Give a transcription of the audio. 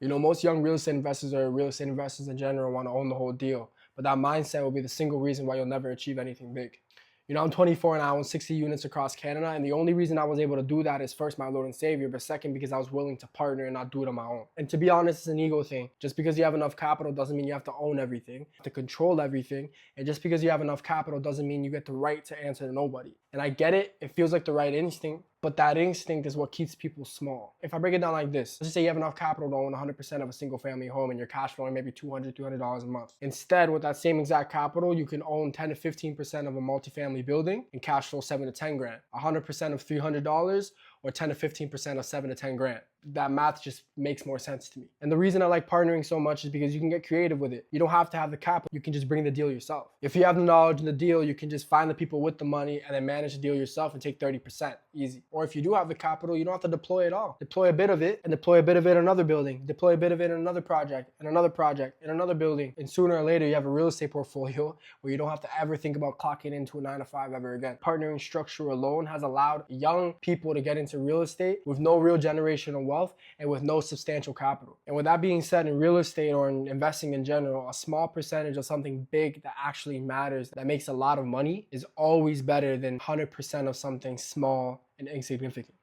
You know, most young real estate investors or real estate investors in general want to own the whole deal, but that mindset will be the single reason why you'll never achieve anything big. You know, I'm 24 and I own 60 units across Canada, and the only reason I was able to do that is first my Lord and Savior, but second because I was willing to partner and not do it on my own. And to be honest, it's an ego thing. Just because you have enough capital doesn't mean you have to own everything, you have to control everything, and just because you have enough capital doesn't mean you get the right to answer to nobody. And I get it, it feels like the right instinct, but that instinct is what keeps people small. If I break it down like this, let's just say you have enough capital to own 100% of a single family home and you're cash flowing maybe $200, $300 a month. Instead, with that same exact capital, you can own 10 to 15% of a multifamily building and cash flow 7 to 10 grand. 100% of $300 or 10 to 15% of 7 to 10 grand. That math just makes more sense to me. And the reason I like partnering so much is because you can get creative with it. You don't have to have the capital, you can just bring the deal yourself. If you have the knowledge in the deal, you can just find the people with the money and then manage the deal yourself and take 30%, easy. Or if you do have the capital, you don't have to deploy it all. Deploy a bit of it and deploy a bit of it in another building. Deploy a bit of it in another project, and another project, and another building. And sooner or later, you have a real estate portfolio where you don't have to ever think about clocking into a 9 to 5 ever again. Partnering structure alone has allowed young people to get into real estate with no real generational wealth and with no substantial capital. And with that being said, in real estate or in investing in general, a small percentage of something big that actually matters, that makes a lot of money, is always better than 100% of something small and insignificant.